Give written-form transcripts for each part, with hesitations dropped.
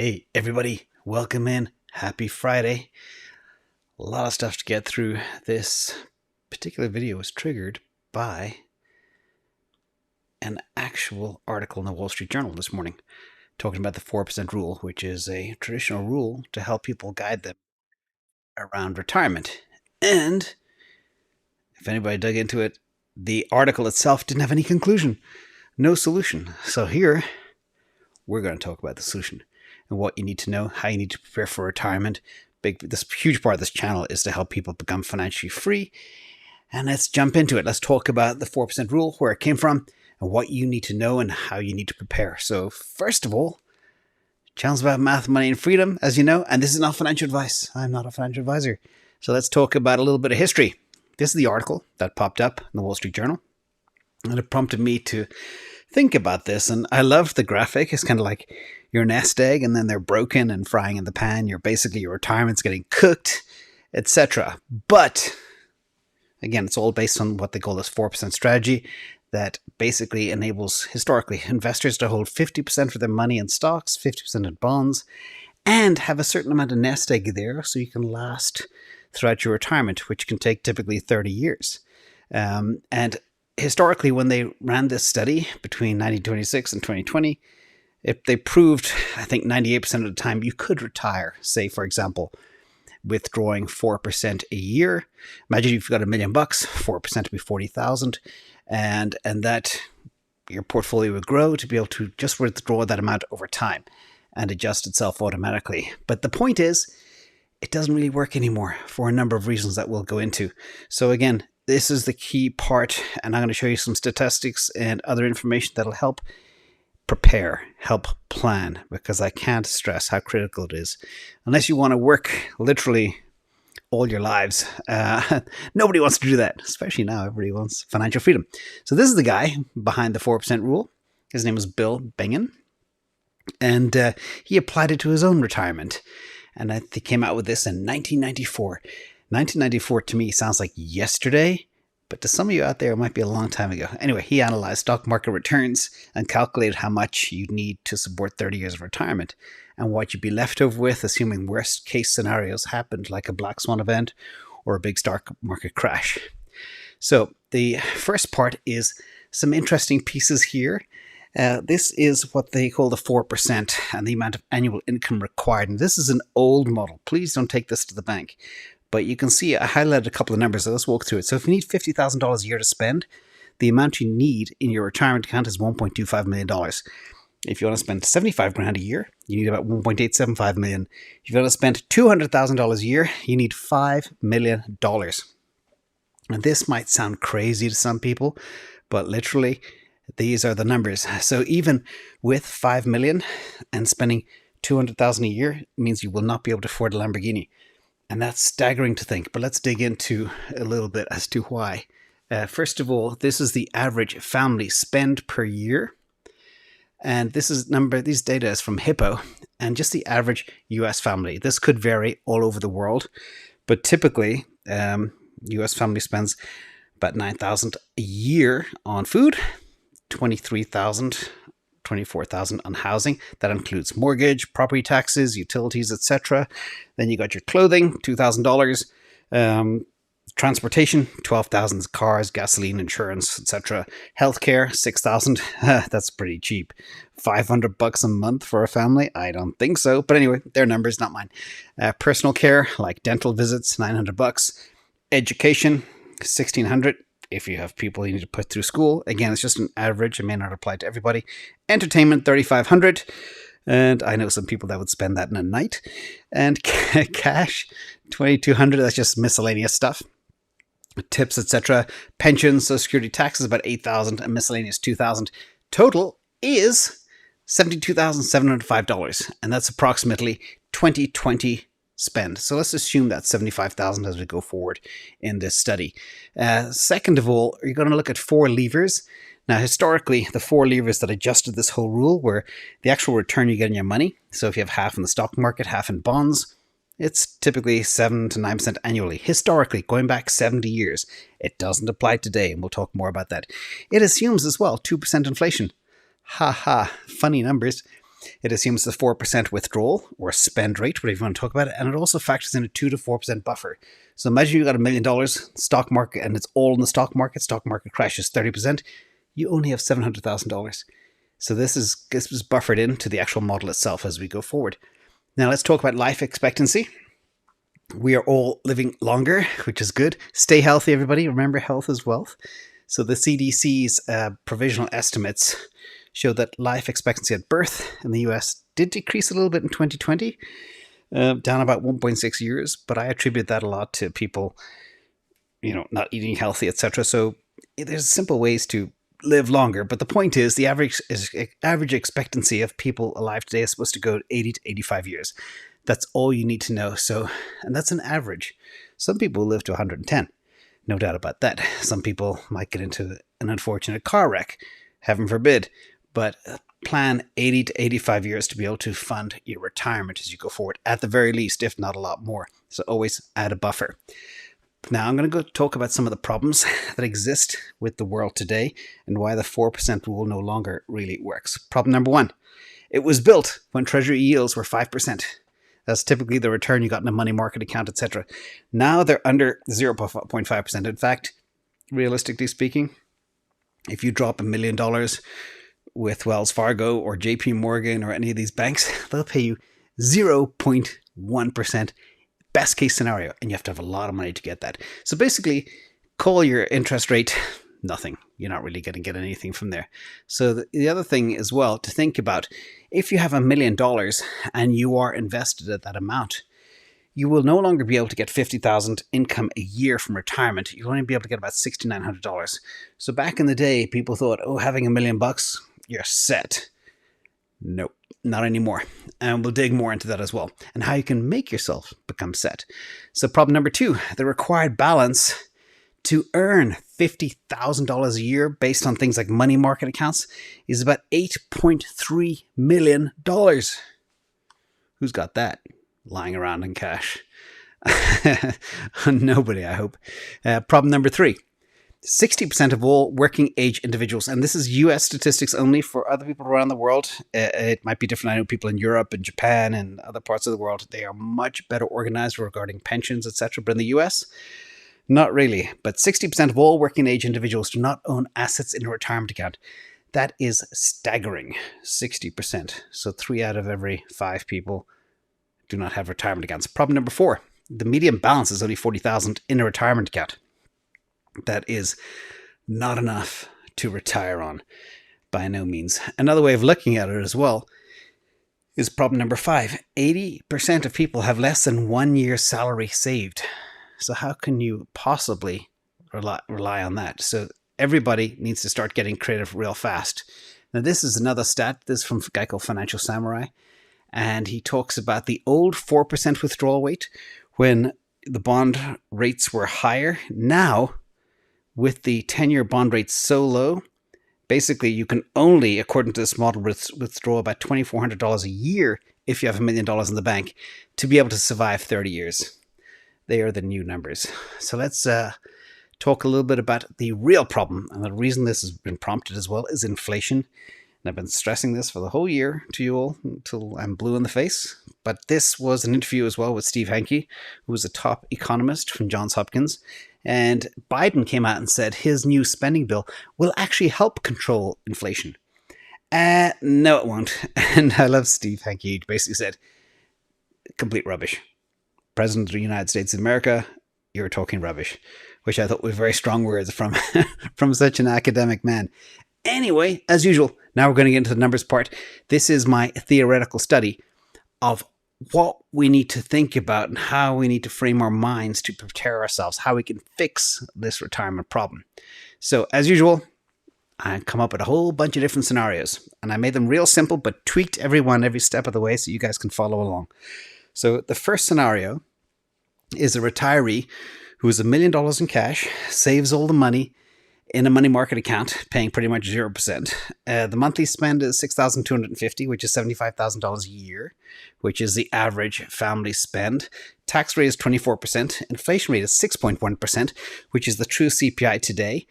Hey, everybody, welcome in. Happy Friday. A lot of stuff to get through. This particular video was triggered by an actual article in the Wall Street Journal this morning talking about the 4% rule, which is a traditional rule to help people guide them around retirement. And if anybody dug into it, the article itself didn't have any conclusion, no solution. So here, we're going to talk about the solution and what you need to know, how you need to prepare for retirement. This huge part of this channel is to help people become financially free. And let's jump into it. Let's talk about the 4% rule, where it came from, and what you need to know and how you need to prepare. So first of all, channel's about math, money, and freedom, as you know, and this is not financial advice. I'm not a financial advisor. So let's talk about a little bit of history. This is the article that popped up in the Wall Street Journal, and it prompted me to think about this. And I love the graphic. It's kind of like you're a nest egg and then they're broken and frying in the pan. Your retirement's getting cooked, etc. But again, it's all based on what they call this 4% strategy that basically enables, historically, investors to hold 50% of their money in stocks, 50% in bonds, and have a certain amount of nest egg there so you can last throughout your retirement, which can take typically 30 years. And historically, when they ran this study between 1926 and 2020, they proved, I think 98% of the time, you could retire, say, for example, withdrawing 4% a year. Imagine if you've got $1 million, 4% would be 40,000, and that your portfolio would grow to be able to just withdraw that amount over time and adjust itself automatically. But the point is, it doesn't really work anymore for a number of reasons that we'll go into. So again, this is the key part, and I'm going to show you some statistics and other information that'll help prepare, help plan, because I can't stress how critical it is. Unless you want to work literally all your lives, nobody wants to do that, especially now. Everybody wants financial freedom. So this is the guy behind the 4% rule. His name is Bill Bengen, and he applied it to his own retirement. And he came out with this in 1994. 1994 to me sounds like yesterday, but to some of you out there, it might be a long time ago. Anyway, he analyzed stock market returns and calculated how much you'd need to support 30 years of retirement and what you'd be left over with, assuming worst case scenarios happened, like a black swan event or a big stock market crash. So the first part is some interesting pieces here. This is what they call the 4% and the amount of annual income required. And this is an old model. Please don't take this to the bank. But you can see I highlighted a couple of numbers, so let's walk through it. So if you need $50,000 a year to spend, the amount you need in your retirement account is $1.25 million. If you want to spend $75,000 a year, you need about $1.875 million. If you want to spend $200,000 a year, you need $5 million. And this might sound crazy to some people, but literally, these are the numbers. So even with $5 million and spending $200,000 a year, it means you will not be able to afford a Lamborghini. And that's staggering to think, but let's dig into a little bit as to why. First of all, this is the average family spend per year. And this data is from Hippo, and just the average US family. This could vary all over the world, but typically, US family spends about $9,000 a year on food, $23,000, $24,000 on housing. That includes mortgage, property taxes, utilities, etc. Then you got your clothing, $2,000. Transportation, $12,000. Cars, gasoline, insurance, etc. Healthcare, $6,000. That's pretty cheap. $500 a month for a family? I don't think so. But anyway, their numbers, not mine. Personal care, like dental visits, $900. Education, $1,600. If you have people you need to put through school. Again, it's just an average. It may not apply to everybody. Entertainment, $3,500. And I know some people that would spend that in a night. And cash, $2,200. That's just miscellaneous stuff. Tips, etc. Pensions, Social Security taxes, about $8,000. And miscellaneous, $2,000. Total is $72,705. And that's approximately 2020 spend. So let's assume that's $75,000 as we go forward in this study. Second of all, you're going to look at 4 levers. Now, historically, the 4 levers that adjusted this whole rule were the actual return you get on your money. So if you have half in the stock market, half in bonds, it's typically 7 to 9% annually. Historically, going back 70 years. It doesn't apply today, and we'll talk more about that. It assumes as well 2% inflation. Ha ha, funny numbers. It assumes the 4% withdrawal or spend rate, whatever you want to talk about it, and it also factors in a 2 to 4% buffer. So imagine you got $1 million stock market and it's all in the stock market crashes 30%, you only have $700,000. So this was buffered into the actual model itself as we go forward. Now let's talk about life expectancy. We are all living longer, which is good. Stay healthy, everybody. Remember, health is wealth. So the CDC's provisional estimates show that life expectancy at birth in the US did decrease a little bit in 2020, down about 1.6 years. But I attribute that a lot to people, not eating healthy, etc. So there's simple ways to live longer. But the point is, the average expectancy of people alive today is supposed to go 80 to 85 years. That's all you need to know. So, and that's an average. Some people live to 110. No doubt about that. Some people might get into an unfortunate car wreck, heaven forbid, but plan 80 to 85 years to be able to fund your retirement as you go forward, at the very least, if not a lot more. So always add a buffer. Now I'm going to go talk about some of the problems that exist with the world today and why the 4% rule no longer really works. Problem number one, it was built when Treasury yields were 5%. That's typically the return you got in a money market account, etc. Now they're under 0.5%. In fact, realistically speaking, if you drop $1 million with Wells Fargo or JP Morgan or any of these banks, they'll pay you 0.1%. Best case scenario, and you have to have a lot of money to get that. So basically, call your interest rate nothing. You're not really going to get anything from there. So the other thing as well to think about, if you have $1 million and you are invested at that amount, you will no longer be able to get $50,000 income a year from retirement. You'll only be able to get about $6,900. So back in the day, people thought, having $1 million, you're set. Nope, not anymore. And we'll dig more into that as well, and how you can make yourself become set. So problem number two, the required balance to earn $50,000 a year based on things like money market accounts is about $8.3 million. Who's got that lying around in cash? Nobody, I hope. Problem number three. 60% of all working age individuals, and this is US statistics only. For other people around the world, it might be different. I know people in Europe and Japan and other parts of the world, they are much better organized regarding pensions, etc. But in the US, not really. But 60% of all working age individuals do not own assets in a retirement account. That is staggering, 60%. So 3 out of every 5 people do not have retirement accounts. Problem number 4, the median balance is only $40,000 in a retirement account. That is not enough to retire on, by no means. Another way of looking at it as well is problem number 5. 80% of people have less than 1 year's salary saved. So how can you possibly rely on that? So everybody needs to start getting creative real fast. Now this is another stat. This is from a guy called Financial Samurai. And he talks about the old 4% withdrawal rate when the bond rates were higher. Now, with the 10-year bond rate so low, basically you can only, according to this model, withdraw about $2,400 a year if you have $1 million in the bank to be able to survive 30 years. They are the new numbers. So let's talk a little bit about the real problem. And the reason this has been prompted as well is inflation. And I've been stressing this for the whole year to you all until I'm blue in the face. But this was an interview as well with Steve Henke, who was a top economist from Johns Hopkins. And Biden came out and said his new spending bill will actually help control inflation. No, it won't. And I love Steve Henke. He basically said, complete rubbish. President of the United States of America, you're talking rubbish, which I thought were very strong words from, from such an academic man. Anyway, as usual, now we're going to get into the numbers part. This is my theoretical study of what we need to think about and how we need to frame our minds to prepare ourselves, how we can fix this retirement problem. So as usual, I come up with a whole bunch of different scenarios, and I made them real simple, but tweaked every step of the way so you guys can follow along. So the first scenario is a retiree who has $1 million in cash, saves all the money in a money market account, paying pretty much 0%. The monthly spend is $6,250, which is $75,000 a year, which is the average family spend. Tax rate is 24%. Inflation rate is 6.1%, which is the true CPI today.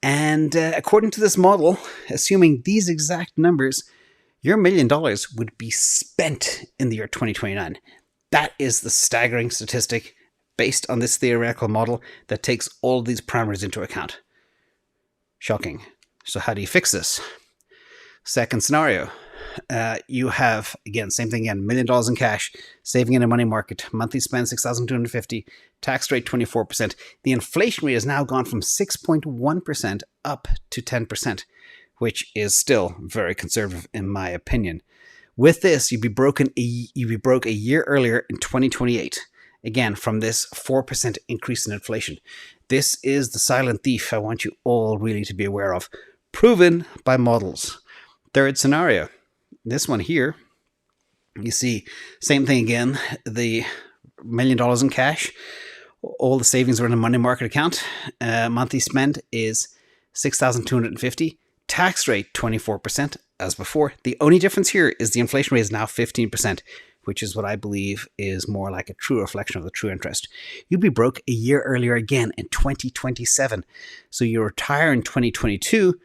And according to this model, assuming these exact numbers, your $1 million would be spent in the year 2029. That is the staggering statistic based on this theoretical model that takes all of these parameters into account. Shocking. So how do you fix this? Second scenario. You have, again, same thing again, $1 million in cash, saving in a money market, monthly spend $6,250, tax rate 24%. The inflation rate has now gone from 6.1% up to 10%, which is still very conservative in my opinion. With this, you'd be broke a year earlier in 2028. Again, from this 4% increase in inflation. This is the silent thief I want you all really to be aware of. Proven by models. Third scenario. This one here, you see, same thing again, the $1 million in cash, all the savings are in a money market account, monthly spend is $6,250, tax rate 24% as before. The only difference here is the inflation rate is now 15%, which is what I believe is more like a true reflection of the true interest. You'd be broke a year earlier again in 2027. So you retire in 2022,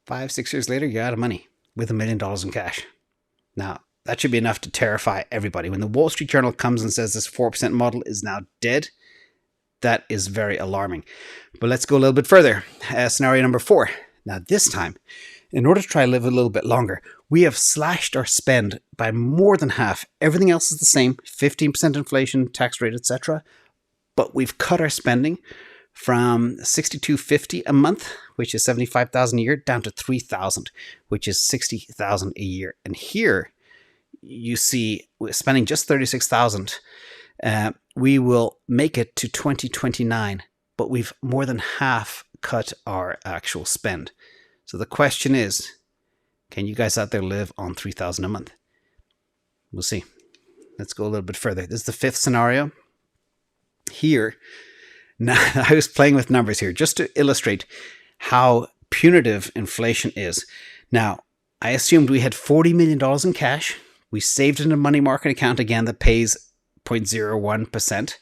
5-6 years later, you're out of money with $1 million in cash. Now, that should be enough to terrify everybody. When the Wall Street Journal comes and says this 4% model is now dead, that is very alarming. But let's go a little bit further. Scenario number 4. Now, this time, in order to try to live a little bit longer, we have slashed our spend by more than half. Everything else is the same, 15% inflation, tax rate, etc. But we've cut our spending from $6,250 a month, which is $75,000 a year, down to $3,000, which is $60,000 a year. And here you see we're spending just $36,000. We will make it to 2029, but we've more than half cut our actual spend. So the question is, can you guys out there live on $3,000 a month? We'll see. Let's go a little bit further. This is the 5th scenario. Here, now, I was playing with numbers here just to illustrate how punitive inflation is. Now, I assumed we had $40 million in cash. We saved in a money market account, again, that pays 0.01%.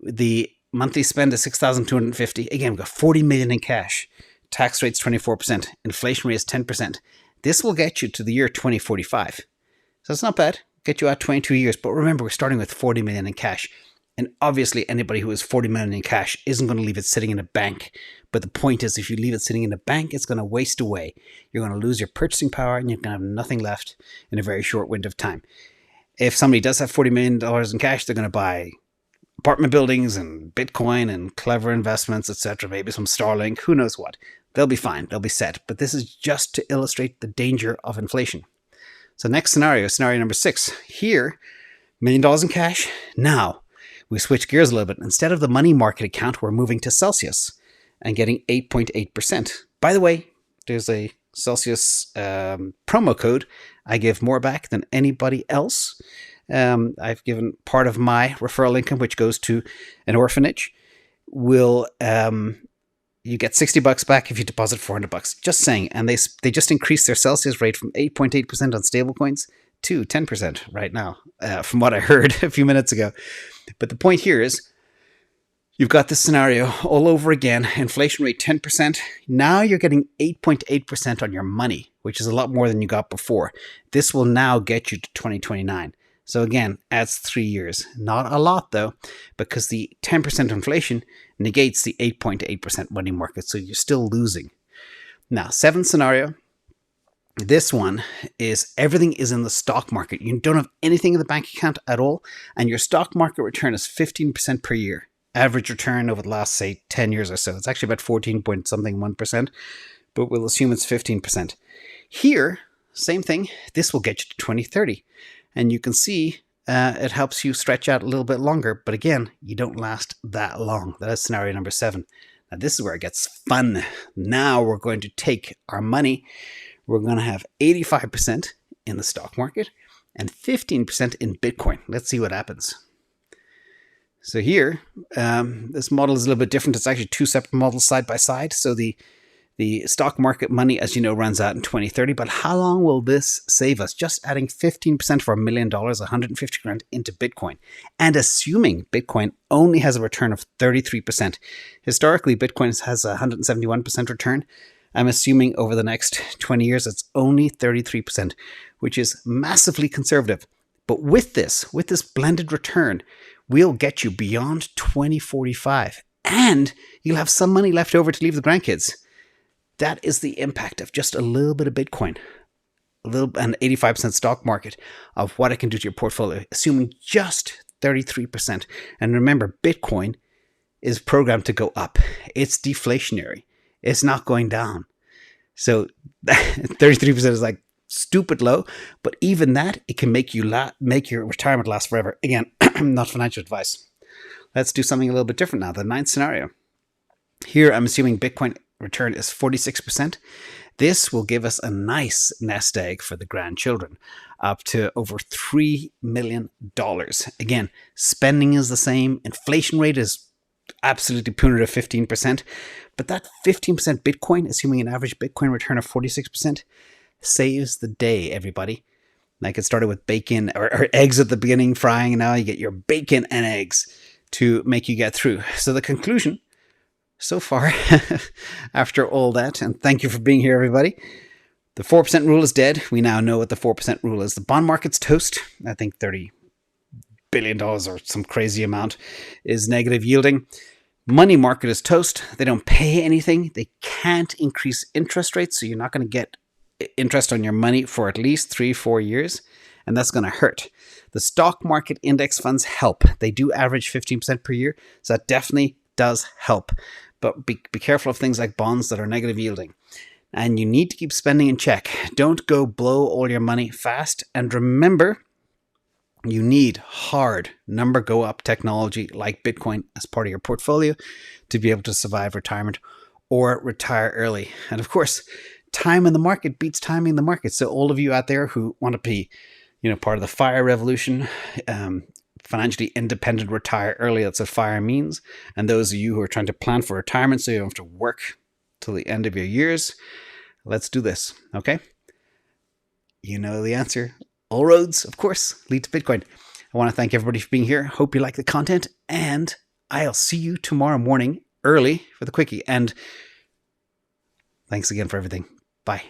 The monthly spend is $6,250. Again, we've got $40 million in cash. Tax rate's 24%. Inflation rate is 10%. This will get you to the year 2045. So it's not bad. Get you out 22 years. But remember, we're starting with $40 million in cash. And obviously, anybody who has $40 million in cash isn't going to leave it sitting in a bank. But the point is, if you leave it sitting in a bank, it's going to waste away. You're going to lose your purchasing power, and you're going to have nothing left in a very short window of time. If somebody does have $40 million in cash, they're going to buy apartment buildings and Bitcoin and clever investments, etc. Maybe some Starlink, who knows what. They'll be fine. They'll be set. But this is just to illustrate the danger of inflation. So next scenario, scenario number 6. Here, $1 million in cash. Now, we switch gears a little bit. Instead of the money market account, we're moving to Celsius and getting 8.8%. By the way, there's a Celsius promo code. I give more back than anybody else. I've given part of my referral income, which goes to an orphanage. You get $60 back if you deposit $400. Just saying. And they just increased their Celsius rate from 8.8% on stablecoins to 10% right now, from what I heard a few minutes ago. But the point here is, you've got this scenario all over again. Inflation rate 10%. Now you're getting 8.8% on your money, which is a lot more than you got before. This will now get you to 2029. So again, adds 3 years. Not a lot though, because the 10% inflation negates the 8.8% money market. So you're still losing. Now, 7th scenario. This one is everything is in the stock market. You don't have anything in the bank account at all. And your stock market return is 15% per year. Average return over the last, say, 10 years or so. It's actually about 14.1%, but we'll assume it's 15%. Here, same thing. This will get you to 2030. And you can see it helps you stretch out a little bit longer. But again, you don't last that long. That is scenario number 7. Now, this is where it gets fun. Now we're going to take our money. We're going to have 85% in the stock market and 15% in Bitcoin. Let's see what happens. So here, this model is a little bit different. It's actually 2 separate models side by side. So the stock market money, as you know, runs out in 2030. But how long will this save us? Just adding 15% for $1 million, 150 grand into Bitcoin. And assuming Bitcoin only has a return of 33%. Historically, Bitcoin has a 171% return. I'm assuming over the next 20 years, it's only 33%, which is massively conservative. But with this blended return, we'll get you beyond 2045, and you'll have some money left over to leave the grandkids. That is the impact of just a little bit of Bitcoin, an 85% stock market, of what it can do to your portfolio, assuming just 33%. And remember, Bitcoin is programmed to go up. It's deflationary. It's not going down. So 33% is like stupid low, but even that, it can make your retirement last forever. Again, not financial advice. Let's do something a little bit different now. The ninth scenario. Here, I'm assuming Bitcoin return is 46%. This will give us a nice nest egg for the grandchildren, up to over $3 million. Again, spending is the same. Inflation rate is absolutely punitive, 15%. But that 15% Bitcoin, assuming an average Bitcoin return of 46%, saves the day, everybody. Like, it started with bacon or eggs at the beginning, frying, and now you get your bacon and eggs to make you get through. So the conclusion so far, after all that, and thank you for being here, everybody, the 4% rule is dead. We now know what the 4% rule is. The bond market's toast. I think $30 billion or some crazy amount is negative yielding. Money market is toast. They don't pay anything. They can't increase interest rates, so you're not going to get interest on your money for at least 3-4 years, and that's going to hurt. The stock market index funds help. They do average 15% per year, so that definitely does help. But be careful of things like bonds that are negative yielding. And you need to keep spending in check. Don't go blow all your money fast. And remember, you need hard number go up technology like Bitcoin as part of your portfolio to be able to survive retirement or retire early. And of course, time in the market beats timing in the market. So all of you out there who want to be, part of the FIRE revolution, financially independent, retire early, that's what FIRE means. And those of you who are trying to plan for retirement so you don't have to work till the end of your years, let's do this, okay? You know the answer. All roads, of course, lead to Bitcoin. I want to thank everybody for being here. Hope you like the content, and I'll see you tomorrow morning early for the quickie. And thanks again for everything. Bye.